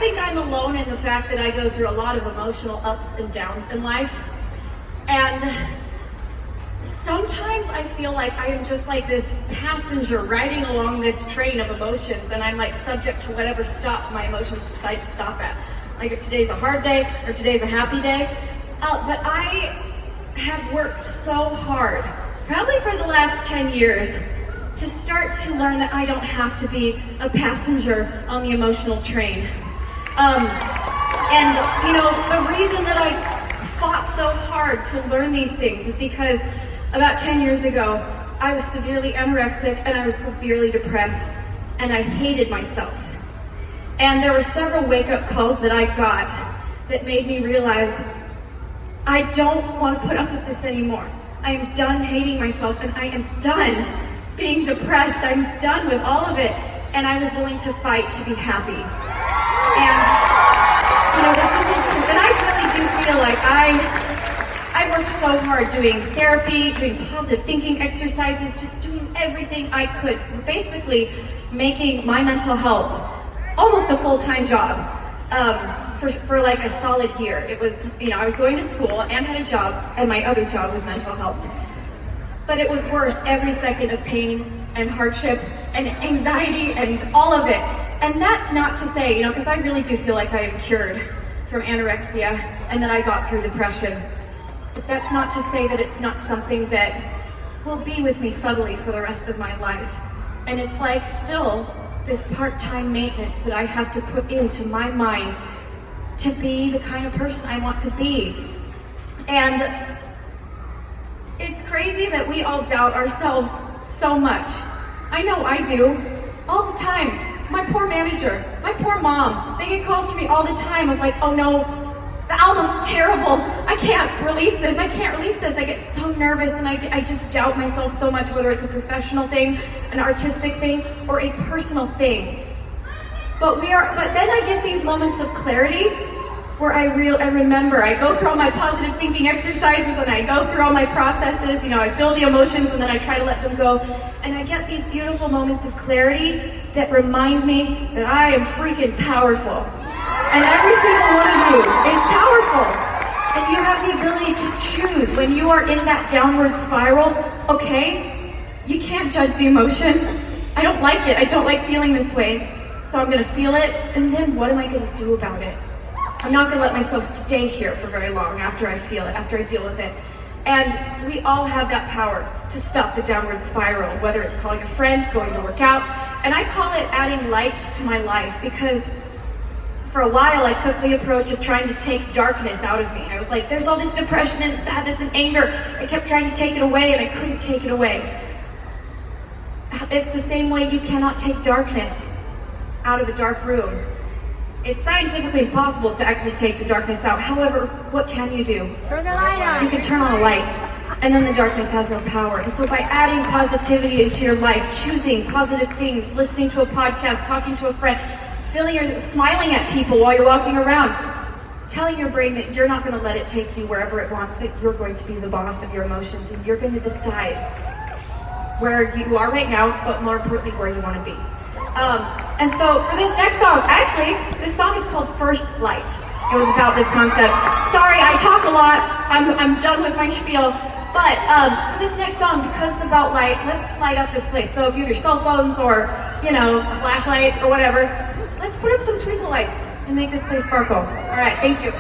think I'm alone in the fact that I go through a lot of emotional ups and downs in life. And sometimes I feel like I am just like this passenger riding along this train of emotions, and I'm like subject to whatever stop my emotions decide to stop at. Like if today's a hard day or today's a happy day. But I have worked so hard, probably for the last 10 years, to start to learn that I don't have to be a passenger on the emotional train. And you know, the reason that I fought so hard to learn these things is because about 10 years ago, I was severely anorexic and I was severely depressed, and I hated myself. And there were several wake-up calls that I got that made me realize I don't want to put up with this anymore. I am done hating myself, and I am done being depressed. I'm done with all of it, and I was willing to fight to be happy. And you know, this isn't, and I really do feel like I worked so hard doing therapy, doing positive thinking exercises, just doing everything I could, basically making my mental health almost a full-time job for like a solid year. It was, you know, I was going to school and had a job, and my other job was mental health. But it was worth every second of pain and hardship and anxiety and all of it. And that's not to say, you know, because I really do feel like I am cured from anorexia and that I got through depression. But that's not to say that it's not something that will be with me subtly for the rest of my life. And it's like still this part-time maintenance that I have to put into my mind to be the kind of person I want to be. And it's crazy that we all doubt ourselves so much. I know I do, all the time. My poor manager, my poor mom, they get calls from me all the time of like, oh no, the album's terrible. I can't release this. I get so nervous, and I just doubt myself so much, whether it's a professional thing, an artistic thing, or a personal thing. But then I get these moments of clarity where I remember, I go through all my positive thinking exercises, and I go through all my processes, you know, I feel the emotions and then I try to let them go. And I get these beautiful moments of clarity that remind me that I am freaking powerful. And every single one of you is powerful. And you have the ability to choose when you are in that downward spiral. Okay, you can't judge the emotion. I don't like it. I don't like feeling this way. So I'm gonna feel it, and then what am I gonna do about it? I'm not gonna let myself stay here for very long after I feel it, after I deal with it. And we all have that power to stop the downward spiral, whether it's calling a friend, going to work out. And I call it adding light to my life, because for a while I took the approach of trying to take darkness out of me. I was like, there's all this depression and sadness and anger. I kept trying to take it away, and I couldn't take it away. It's the same way you cannot take darkness out of a dark room. It's scientifically impossible to actually take the darkness out. However, what can you do? Turn the light on. You can turn on a light, and then the darkness has no power. And so by adding positivity into your life, choosing positive things, listening to a podcast, talking to a friend, smiling at people while you're walking around, telling your brain that you're not going to let it take you wherever it wants, that you're going to be the boss of your emotions, and you're going to decide where you are right now, but more importantly, where you want to be. And so for this next song, actually, this song is called First Light. It was about this concept. Sorry, I talk a lot. I'm done with my spiel. But for this next song, because it's about light, let's light up this place. So if you have your cell phones or, you know, a flashlight or whatever, let's put up some twinkle lights and make this place sparkle. All right, thank you.